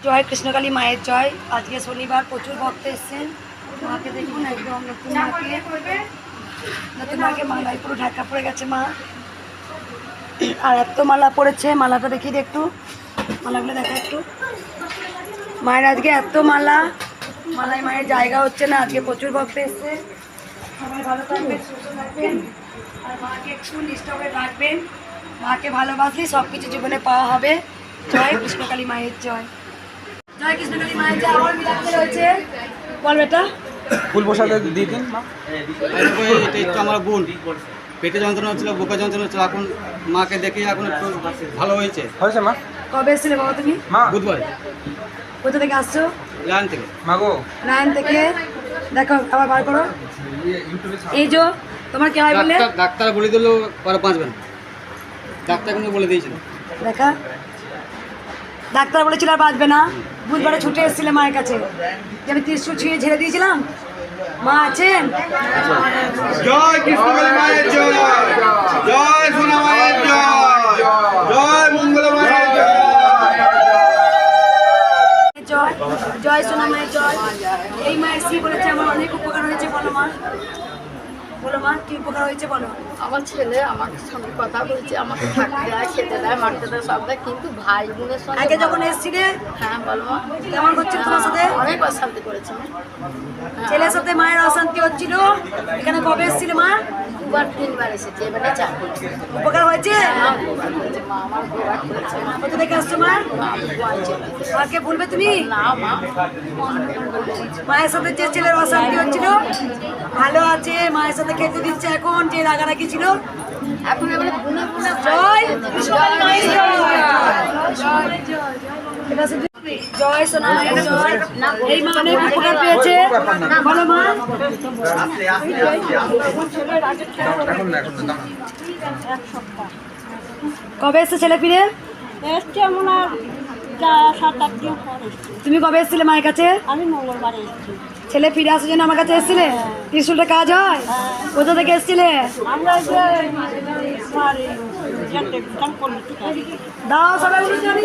জয় কৃষ্ণকালী মায়ের জয়। আজকে শনিবার, প্রচুর ভক্ত এসছেন। মাকে দেখুন, একদম নতুন মাকে মালায় পুরো ঢাকা পড়ে গেছে মা। আর এত মালা পড়েছে, মালাটা দেখিয়ে দিই একটু, মালাগুলো দেখা একটু। মায়ের আজকে এত মালায় মায়ের জায়গা হচ্ছে না। আজকে প্রচুর ভক্ত এসছে। সবাই ভালো থাকবেন, সুস্থ থাকবেন, আর মাকে একটু নিষ্ঠা করে রাখবেন। মাকে ভালোবাসলে সব কিছু জীবনে পাওয়া হবে। জয় কৃষ্ণকালী মায়ের জয়। জয় কৃষ্ণকালী মায়ের জয়। আমার মিলাতে রয়েছে, বল বেটা। ফুল প্রসাদ দিয়ে দিন মা। এটা একটু আমার বোন পেটে যন্ত্রণা হচ্ছিল, বুকে যন্ত্রণা হচ্ছিল, এখন মাকে দেখে এখন একটু ভালো হয়েছে। হয়েছে মা? কবে এসেছিলে বাবা তুমি? মা বুধবার। কোথা থেকে আসছো? লাইন থেকে। মা গো, লাইন থেকে। দেখো আবার বার করো। এই যে তোমার কি হয় বলে? ডাক্তার বলে দিল পরে বাঁচবে না, ডাক্তার কিন্তু বলে দিয়েছিল। দেখা, ডাক্তার বলেছিল আর বাঁচবে না। বুধবারে ছুটে এসেছিলে মায়ের কাছে, যে আমি ত্রিশূল ছুঁয়ে ঝেড়ে দিয়েছিলাম। মা আছেন? জয় কৃষ্ণকালী মায়ের জয়, জয় সোনা মায়ের জয়, জয় মঙ্গল মায়ের জয়, জয় জয় সোনা মায়ের জয়। এই মায়ের শ্রী বলেছে আমার অনেক উপকার হয়েছে। বলো মা, বলো মা, কি উপকার হয়েছে বলো। আমার ছেলে আমার সঙ্গে কথা বলছে, আমাকে থাকতে দেয়, খেতে দেয়, মারতে দেয়, সব দেয়, কিন্তু ভাই বোনের সঙ্গে আগে যখন এসেছিলে হ্যাঁ বলো মা, কেমন করছিল তোমার সাথে? অনেক অশান্তি করেছে মা। ছেলের সাথে মায়ের অশান্তি হচ্ছিল। এখানে কবে এসেছিলে মা? দুবার তিনবার এসেছে, এবারে চারবার। উপকার হয়েছে? মা উপকার করেছে, মা আমার উপকার করেছে মা। কোথা থেকে আসছো মা? মা আমি গোয়াল চলে এসেছি। মাকে বলবে তুমি? না মা, মায়ের সাথে যে ছেলের অশান্তি হচ্ছিল ভালো আছে, মায়ের সাথে খেতে দিচ্ছে এখন, যে রাগারাগি ছিল এখন এবারে গুনে গুনে জয় কৃষ্ণকালী মায়ের জয়। জয় সোনা মায়ের জয়। এই মা অনেক উপকার পেয়েছে। বলো মা। কবে এসছে ছেলে ফিরে? এসছে মনে হয় 7-8 দিন পর এসছে। তুমি কবে এসেছিলে মায়ের কাছে? আমি মঙ্গলবার এসেছি। ছেলে ফিরে আসার জন্য আমার কাছে এসেছিলে? ত্রিশূলটা কাজ হয়? কোথা থেকে এসেছিলে? আমরা যে তোমার বিধান করলি দাও সবাই উলুধ্বনি।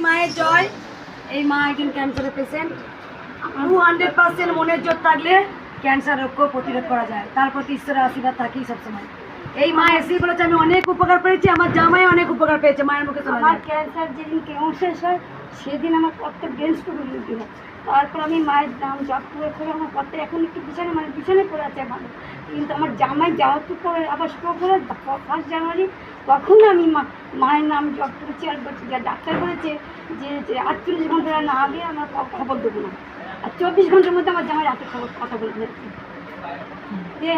মায়ের জয়। এই মা একজন ক্যান্সারের পেশেন্ট। 200% মনের জোর থাকলে ক্যান্সার রোগকেও প্রতিরোধ করা যায়। তার প্রতি ঈশ্বরের আশীর্বাদ থাকেই সবসময়। এই মা এসে বলেছে আমি অনেক উপকার পেয়েছি, আমার জামাই অনেক উপকার পেয়েছে। মায়ের মুখে শোনা আমার যায়। ক্যান্সার যেদিন কেমন শেষ হয় সেদিন আমার প্রত্যেক ডেন্সটুকু ডিউটি হয়। তারপর আমি মায়ের নাম জপ করে করে আমার প্রত্যেক এখন একটু বিছানে পড়ে আছে ভালো, কিন্তু আমার জামাই যাওয়ার পরে আবার স্ট্রোক হলে 1 জানুয়ারি, তখন আমি মায়ের নাম জপ করেছি। আর ডাক্তার বলেছে যে 48 ঘন্টা না আগে আমার খবর দেবো না, আর 24 ঘন্টার মধ্যে আমার জামাই রাতে কথা বলে ফেলেছে। যে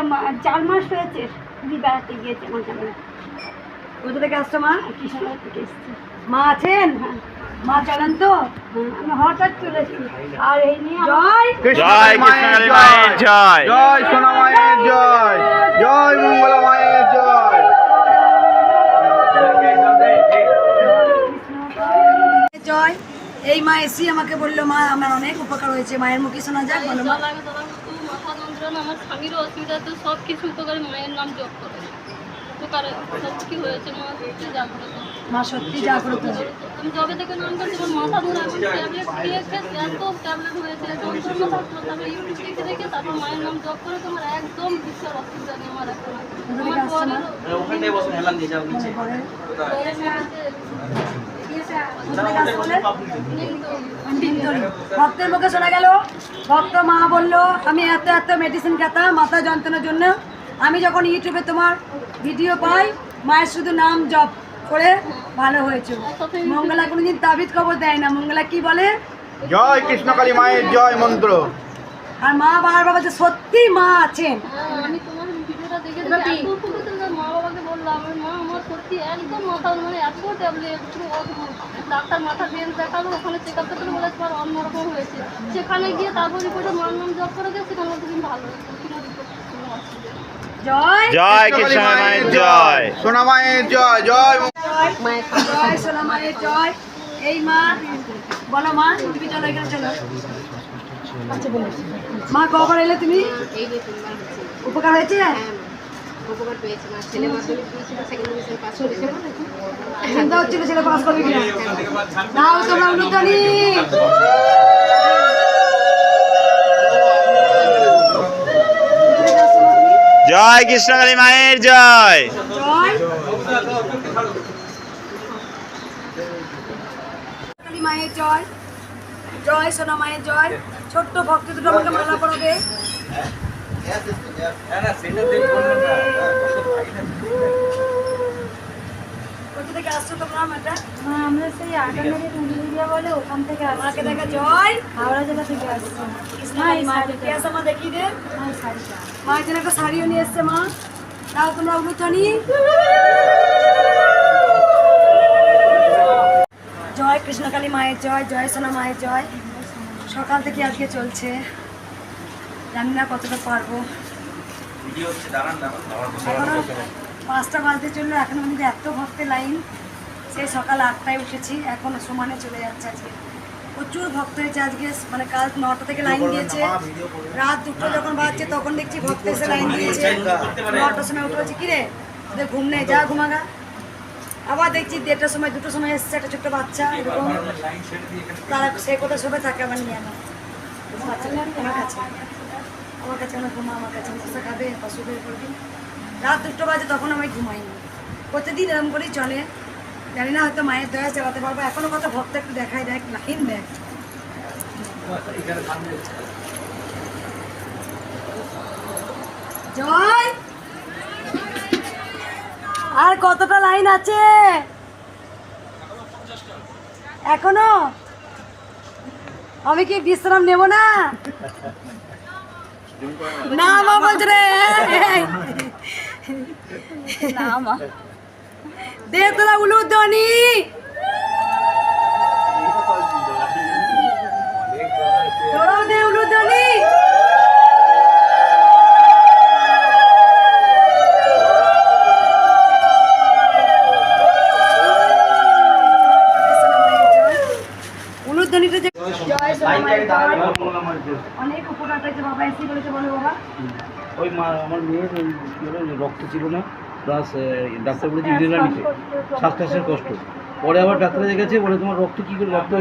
4 মাস হয়েছে খুবই বেড়াতে গিয়েছে আমার জামাই। কোথা থেকে আসছো মা? কৃষ্ণনগর থেকে এসেছি। মা আছেন? মা চলেন তো। আমি হঠাৎ চলে এসেছি, আর এই নিয়ে জয় জয় কৃষ্ণকালী মায়ের জয়, জয় সোনা মায়ের জয়, জয় মঙ্গল মায়ের জয়। জয়। এই মা এসি আমাকে বললো মা আমার অনেক উপকার হয়েছে। মায়ের মুখে শোনা যাক, বলো মা। মাথা যন্ত্রণা, আমার স্বামীরও অসুবিধা, তো সব কিছু উপকারে মায়ের নাম জপ করে উপকারে সব কি হয়েছে। মা সত্যি জাগ্রত, মা সত্যি জাগ্রত। আমি যবে থেকে নাম করছি আমার মাথা ধরে এখন ট্যাবলেট খেয়ে এত ট্যাবলেট হয়েছে, যন্ত্রণা থাকলো, তারপরে ইউটিউব দেখে দেখে তারপর মায়ের নাম জপ করে তোমার একদম বিশ্বাস অসুবিধা নেই আমার এখন। আমার ভক্তের মুখে শোনা গেল, ভক্ত মা বললো আমি এত এত মেডিসিন খেতাম মাথা যন্ত্রণার জন্য, আমি যখন ইউটিউবে তোমার ভিডিও পাই মায়ের শুধু নাম জপ করে ভালো হয়েছে। মঙ্গলা কোনোদিন তাবিজ খবর দেয় না। মঙ্গলা কি বলে? জয় কৃষ্ণকালী মায়ের জয় মন্ত্র। আর মা বাবার বলছে সত্যি মা আছেন। আমি তোমার ভিডিওটা দেখে এত উপকৃত, মা বাবাকে বললাম মা আমার সত্যি একদম মাথা মানে এত ট্যাবলেট পুরো অদ্ভুত। ডাক্তার মাথা বেঞ্চ দেখালো, ওখানে চেক আপ করতে বলে তোমার অন্যরকম হয়েছে। সেখানে গিয়ে তারপর রিপোর্টে মার নাম জপ করে দেয়, সেখানে দিন ভালো হয়েছে। জয় জয় কৃষ্ণকালী মায়ের জয়, সোনা মায়ের জয়, জয় জয় সোনা মায়ের জয়। এই মা বলো মা, তুমি চলো এখানে চলো। মা কবার এলে তুমি? উপকার হয়েছে? উপকার পেয়েছে। মানে ছেলে মাধ্যমিক দিয়েছিল, সেকেন্ড ডিভিশন পাস করেছে। চিন্তা হচ্ছিল ছেলে পাস করবে কিনা। দাও তোমরা উলুধ্বনি। জয় কৃষ্ণকালী মায়ের জয়। জয় কালী মায়ের জয়, জয় সোনা মায়ের জয়। ছোট্ট ভক্ত দুটো আমাকে মালা পরাবে। কোথা থেকে আসছো তোমরা মেয়েটা? আমরা সেই আটামেরি রুলিয়া বলে ওখান থেকে মাকে দেখা জয়। হাওড়া জেলা থেকে আসছি। কৃষ্ণকালী মাকে কে আছে মা দেখি দে। মায়ের জন্য একটা শাড়িও নিয়ে এসছে মা। দাও তোমরা উলুধ্বনি। জয় কৃষ্ণকালী মায়ের জয়, জয় সোনা মায়ের জয়। সকাল থেকে আজকে চলছে, জানি না কতটা পারবো। এখনো 5টা বাজতে চললো, এখনো কিন্তু এত ভক্তের লাইন। সেই সকাল 8টায় উঠেছি, এখন সমানে চলে যাচ্ছে আজকে। প্রচুর ভক্ত হয়েছে আজকে, মানে কাল 9টা থেকে লাইন দিয়েছে, রাত 2টো যখন বাজছে তখন দেখছি ভক্ত এসে লাইন দিয়েছে। 9টার সময় উঠে বলছি কিরে তোদের ঘুম নেই, যা ঘুমাগা। আবার দেখছি 1:30টার সময় 2টোর সময় এসছে একটা ছোট্ট বাচ্চা, এরকম তারা সে কোথায় শোবে থাকে আবার নিয়ে আনা বাচ্চাটা আমার কাছে আমার ঘুমা, আমার কাছে মশা খাবে বা শুয়ে পড়বি। রাত 2টো বাজে তখন আমি ঘুমাইনি। প্রতিদিন এরকম করেই চলে, জানি না হয়তো মায়ের দয়া চালাতে পারবো। এখনো কত ভক্ত একটু দেখাই দেখ, লাইন দেখ। জয়, আর কতটা লাইন আছে এখনো? আমি কি বিশ্রাম নেব না? না মা বলছে রে, না মা দে তোরা উলুধ্বনি। তোরাও দে উলুধ্বনি। উলুধ্বনিটা যে জয় সোনা মায়ের জয়। অনেক উপকার পেয়েছে বাবা, এসে বলেছে বলো বাবা। ওই মা আমার মেয়ের ওই কি হলো, রক্ত ছিল না, প্লাস ডাক্তার বলেছে ইনহেলার নিতে, শ্বাসকাশের কষ্ট। পরে আবার ডাক্তারে গেছে, বলে তোমার রক্ত কী করে রক্ত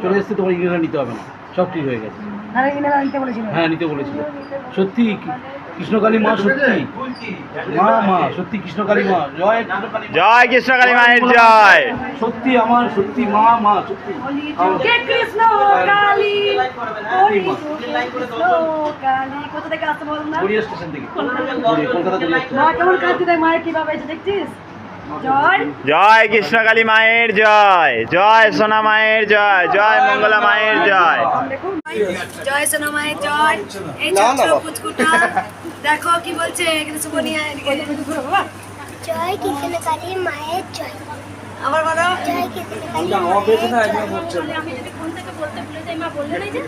চলে এসছে, তোমার ইনহেলার নিতে হবে না, সব ঠিক হয়ে গেছে। আরে ইনহেলার নিতে বলেছিল? হ্যাঁ নিতে বলেছিল। সত্যি কৃষ্ণকালী মা, সত্যি মা, মা সত্যি কৃষ্ণকালী মা। জয় কৃষ্ণকালী, জয় কৃষ্ণকালী মায়ের জয়। সত্যি আমার সত্যি মা, মা সত্যি। কে কৃষ্ণ কালী, হরি কৃষ্ণ কালী। কোথা থেকে আসতে বল না? গড়িয়া স্টেশন থেকে, কলকাতা গড়িয়া স্টেশন। মা কেমন কাঁদছে দেখ, মায়ের কিভাবে এসে দেখছিস। জয় জয় কৃষ্ণকালী মায়ের জয়, জয় সোনা মায়ের জয়, জয় মঙ্গলা মায়ের জয়। দেখুন জয় সোনা মায়ের জয়। এই ছোট্ট পুচকুটা দেখো কি বলছে, এখানে সুবনিয়া বাবা। জয় কৃষ্ণকালী মায়ের জয়। আবার বলো জয় কৃষ্ণকালী মায়ের জয়। আমি যদি ফোন থেকে বলতে ভুলে যাই, মা বললে নাই যে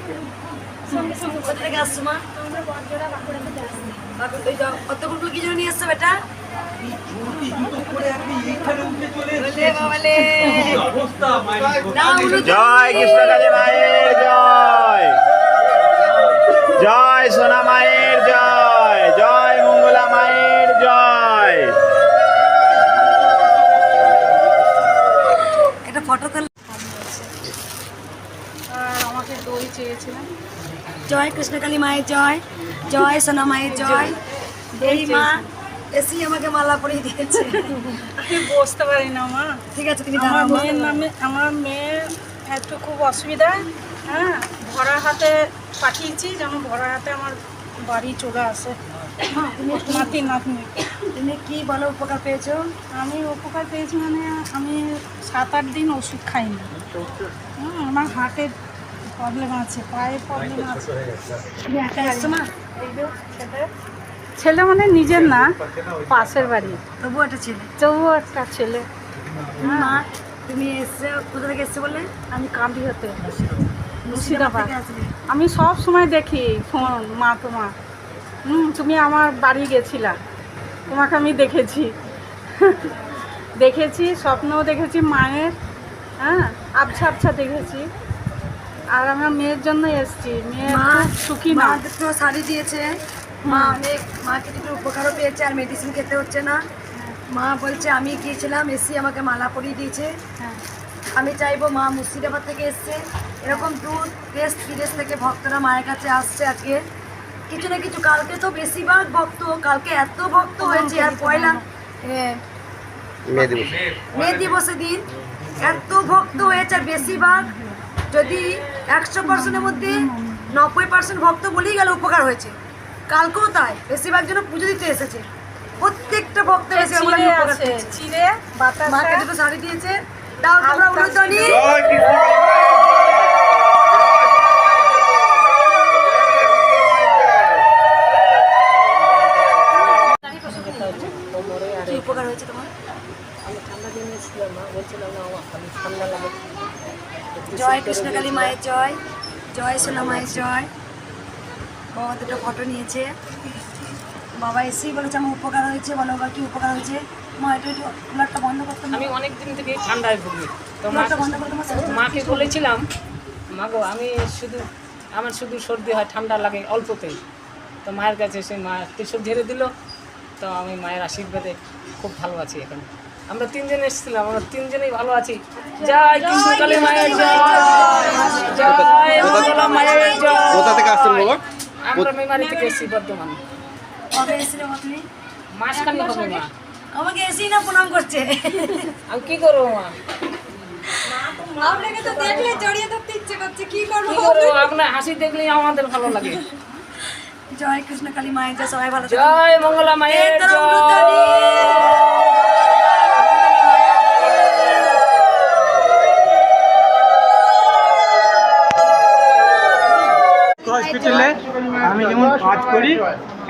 সঙ্গে সঙ্গে কোথা থেকে আসছো মা? আমরা বড়জোড়া বাঁকুড়া থেকে আসছি। কতগুলো কি জন্য নিয়ে আসছো বেটা? বলে বাবালে। না, উলুধ্বনি। জয় কৃষ্ণকালী মায়ের জয়, জয় সোনা মায়ের জয়, জয় মঙ্গলা মায়ের জয়। একটা ফটো তোল। আমাকে দই চেয়েছিলাম। জয় কৃষ্ণকালী মায়ের জয়, জয় সোনা মায়ের জয়। এই মা এসি আমাকে মালা পরিয়ে দিয়েছে। আমি বসতে পারি না মা। ঠিক আছে তুমি আমার দাঁড়াও মা। মেয়ের নামে, আমার মেয়ের একটু খুব অসুবিধা। হ্যাঁ, ভরা হাতে পাঠিয়েছি, যেন ভরা হাতে আমার বাড়ি চলে আসে। নাতি নাতনি। তুমি কি বলো উপকার পেয়েছো? আমি উপকার পেয়েছি মানে আমি 7-8 দিন ওষুধ খাইনি। আমার হার্টের প্রবলেম আছে, পায়ের প্রবলেম আছে। তুমি একা আসছো মা? ছেলে মানে নিজের না, পাশের বাড়ি, তবু একটা ছেলে। তবুও একটা ছেলে। মা তুমি এসছো কোথা থেকে এসছো বললে? আমি কাঁদি হতে মুর্শিদাবাদ থেকে আসলে। আমি সব সময় দেখি ফোন, মা তোমার। তুমি আমার বাড়ি গেছিলা, তোমাকে আমি দেখেছি, দেখেছি স্বপ্নও দেখেছি মায়ের। হ্যাঁ, আবছা আবছা দেখেছি। আর আমার মেয়ের জন্য এসছি, মেয়ে মা খুব সুখী না। মা দুটো শাড়ি দিয়েছে, মা অনেক মা কিছু উপকারও পেয়েছে আর মেডিসিন খেতে হচ্ছে না। মা বলছে আমি গিয়েছিলাম এসি আমাকে মালা পরিয়ে দিয়েছে। আমি চাইবো মা মুর্শিদাবাদ থেকে এসছে, এরকম দূর দেশ বিদেশ থেকে ভক্তরা মায়ের কাছে আসছে আজকে কিছু না কিছু। কালকে তো বেশিরভাগ ভক্ত, কালকে এত ভক্ত হয়েছে আর পয়লা মে দিবসের দিন এত ভক্ত হয়েছে আর বেশিরভাগ যদি 100%-এর মধ্যে 90% ভক্ত বলেই গেল উপকার হয়েছে। কালকেও তাই, বেশিরভাগ জন পুজো দিতে এসেছে, প্রত্যেকটা ভক্ত এসে মাকে দুটো শাড়ি দিয়েছে। তাও তোমরা উলুধ্বনি জয় কৃষ্ণ কি উপকার হয়েছে তোমার? জয় কৃষ্ণকালী মায়ের জয়, জয় সোনা মায়ের জয়। বাবা দুটো ফটো নিয়েছে, বাবা এসেই বলেছে আমার উপকার হয়েছে। বলো বাবা কি উপকার হয়েছে? মা একটু কুলারটা বন্ধ করতে, আমি অনেক দিন থেকে ঠান্ডায় ভুগি, তো কুলারটা বন্ধ করতে মাকে বলেছিলাম মাগো আমি আমার শুধু সর্দি হয়, ঠান্ডা লাগে অল্পতেই। তো মায়ের কাছে এসে মা ত্রিশূল ঝেড়ে দিল, তো আমি মায়ের আশীর্বাদে খুব ভালো আছি। এখন আমরা 3 জন এসেছিলাম, আমরা 3 জনেই ভালো আছি। জয় কৃষ্ণকালী মায়ের জয়, জয় মঙ্গলা মায়ের জয়। কোথা থেকে আসছেন বাবা? আমরা মেমারি থেকে এসেছি, বর্ধমান। কবে এসেছিলে তুমি? মাসখানি হবে মা। আমাকে এসেই না প্রণাম করছে। আমি কি করবো মা? আপনাকে তো দেখলে জড়িয়ে ধরতে ইচ্ছে করছে, কি করবো? কি করবো? আপনার হাসি দেখলেই আমাদের ভালো লাগে। জয় কৃষ্ণকালী মায়ের জয়, সবাই ভালো জয় মঙ্গলা মায়ের হসপিটালে আমি যেমন কাজ করি,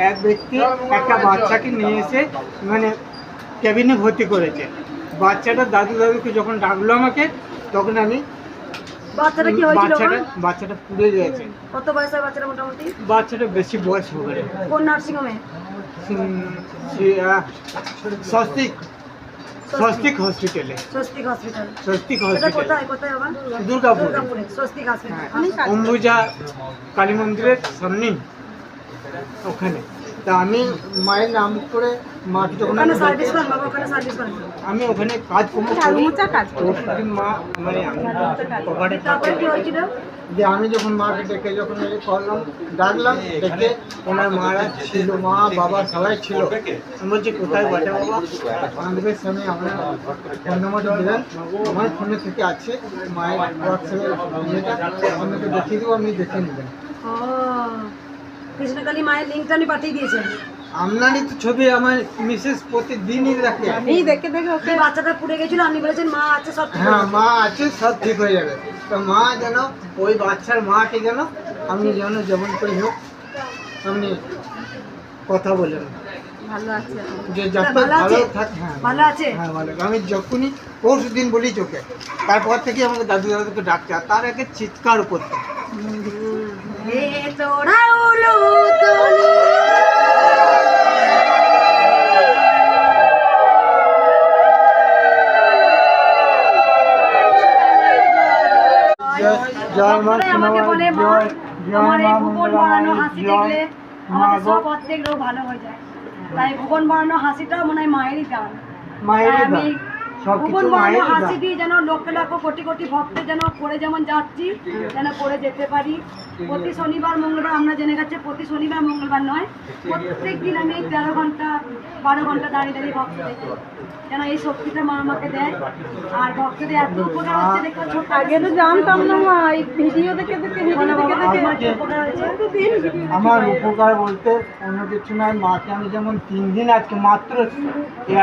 এক ব্যক্তি একটা বাচ্চাকে নিয়ে এসে মানে কেবিনে ভর্তি করেছে। বাচ্চাটা দাদুকে যখন ডাকলো আমাকে, তখন আমি বাচ্চাটা কি হয়েছিল? বাচ্চাটা পুড়ে গেছে। কত বয়স হয় বাচ্চাটা মোটামুটি? বাচ্চাটা বেশি বয়স হবে না। কোন নার্সিং হোমে? স্বস্তিক হসপিটালে। স্বস্তিক হসপিটাল। স্বস্তিক এটা হসপিটাল কোথায় কোথায় বাবা? দুর্গাপুরে। স্বস্তিক হসপিটাল। হ্যাঁ, অম্বুজা কালী মন্দিরের সামনে ওখানে। তা আমি মায়ের নাম করে মাকে যখন ওখানে সার্ভিস করেন বাবা? ওখানে সার্ভিস করেন? আমি ওখানে কাজ করি। মা মানে পকেটে তারপরে কি হয়েছিল? যে আমি যখন মাকে ডেকে যখন করলাম ডাকলাম, ডেকে ওনার মারা ছিল, মা বাবা সবাই ছিল। আমি বলছি কোথায় বাচ্চা বাবা? আমাদের সামনে আমরা ফোন নাম্বারটা দিলেন, আমার ফোনে থেকে আছে মায়ের হোয়াটসঅ্যাপে ইয়েটা, আপনাকে দেখিয়ে দেবো, আপনি দেখে নেবেন। ও কৃষ্ণকালী মায়ের লিঙ্কটা আমি পাঠিয়ে দিয়েছেন। আপনারই তো ছবি আমার মিসেস প্রতিদিনই রাখে। এই দেখে ওকে বাচ্চাটা পুড়ে গেছিল, আপনি বলেছেন মা আছে সব ঠিক হ্যাঁ, মা আছে, সব ঠিক হয়ে যাবে। তো মা যেন ওই বাচ্চার মাকে যেন আপনি যেন যেমন করে হোক আপনি কথা বলেন, ভালো আছে যে যাতে ভালো থাকে। হ্যাঁ ভালো আছে। হ্যাঁ ভালো। আমি যখনই পরশু দিন বলি চোখে, তারপর থেকে আমাকে দাদুকে ডাকতে, আর তার আগে চিৎকার করতে। তোরা উলুধ্বনি জয় মা, আমাকে বলে মা জয় তোমার এই মা ভুবন মঙ্গলা বাড়ানো মায়ের হাসি জয়। দেখলে আমাদের সব প্রত্যেক রোগ ভালো হয়ে যায়। তাই ভুবন বাড়ানো হাসিটা মনে হয় মায়েরই গান। মায়ের আমি সব ভুবন কিছু বাড়ানো মায়ের হাসি দিয়ে যেন লক্ষ লক্ষ কোটি কোটি ভক্তের যেন করে যেমন যাচ্ছি, যেন করে যেতে পারি। প্রতি শনিবার মঙ্গলবার আমরা জেনে গেছে, প্রতি শনিবার মঙ্গলবার নয়, প্রত্যেক দিন আমি 13 ঘন্টা 12 ঘন্টা দাঁড়িয়ে দাঁড়িয়ে ভক্ত দেখি, যেন এই শক্তিটা মা আমাকে দেয়। আর ভক্তদের এত উপকার হচ্ছে দেখো, ছোট আগে তো জানতাম না মা, এই ভিডিও দেখে দেখে উপকার হয়েছে। আমার উপকার বলতে অন্য কিছু নয়, মাকে আমি যেমন 3 দিন আজকে মাত্র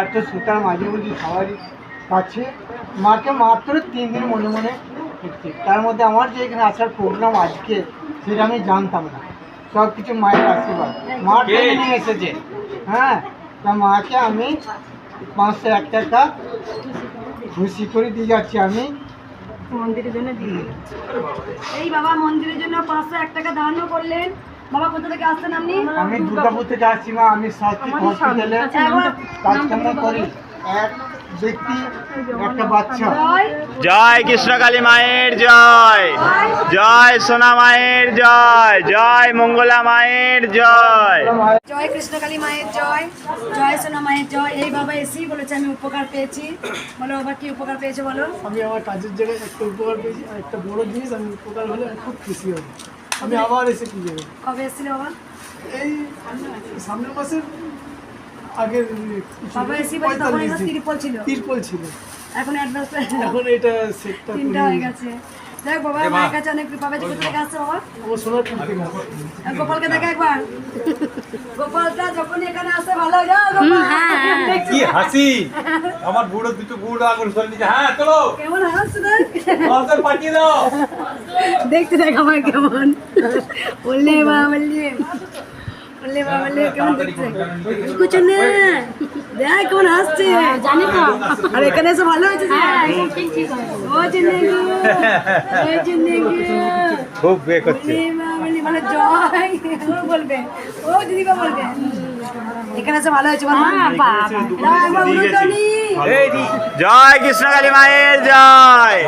এত সুতার মাঝে বলছি সবারই কাছে, মাকে মাত্র 3 দিন মনে মনে দেখছি। তার মধ্যে আমার যে এখানে আসার প্রোগ্রাম আজকে, সেটা আমি জানতাম না। সব কিছু মায়ের আশীর্বাদ, মা টেনে নিয়ে এসেছে। হ্যাঁ, তা মাকে আমি 501 টাকা খুশি করে দিয়ে যাচ্ছি আমি মন্দিরের জন্য দিয়ে। এই বাবা মন্দিরের জন্য 501 টাকা দানও করলেন। বাবা কোথা থেকে আসছেন আপনি? আমি দুর্গাপুর থেকে আসছি মা। আমি স্বাস্থ্য হসপিটালে কাজকর্ম করি। এক ব্যক্তি একটা বাচ্চা জয় কৃষ্ণকালী মায়ের জয়, জয় সোনা মায়ের জয়, জয় মঙ্গলা মায়ের জয়। জয় কৃষ্ণকালী মায়ের জয়, জয় সোনা মায়ের জয়। এই বাবা এসেই বলেছে আমি উপকার পেয়েছি। বলো বাবা কি উপকার পেয়েছো বলো। আমি আমার কাজের জায়গায় একটা উপকার পেয়েছি, আর একটা বড় জিনিস আমি উপকার হলে আমি খুব খুশি হব। আমি আবার এসে কি যাবো, কবে এসেছিল বাবা? এই সামনের মাসের আগের বাবা এসেই বলছে তখন এটা তিরপল ছিল, তিরপল ছিল, এখন অ্যাডভান্স এখন এটা সেটটা তিনটা হয়ে গেছে। দেখ বাবা মায়ের কাছে অনেক কৃপা পেয়েছে। কোথা থেকে আসছে বাবা? আমার সোনার ঠিক থেকে আর গোপালকে দেখা একবার। গোপালটা যখন এখানে আসে ভালো হয়ে যায় গোপাল। কি হাসি আমার বুড়ো দুটো বুড়ো আঙুল সরে নিচে হ্যাঁ চলো কেমন হাসছে দেখ। অন্তর পাঠিয়ে দাও দেখতে দেখ আমার কেমন বললে বা বললে বললে বা বললে কেমন দেখছে কিছু না দেখ কেমন হাসছে জানি তো। আর এখানে এসে ভালো হয়েছে ও চিন্দেঙ্গু ও চিন্দেঙ্গু খুব বে করছে। মানে জয় ও বলবে, ও দিদিবা বলবে এখানে এসে ভালো হয়েছে বলো। একবার উলুধ্বনি। জয় কৃষ্ণকালী মায়ের জয়,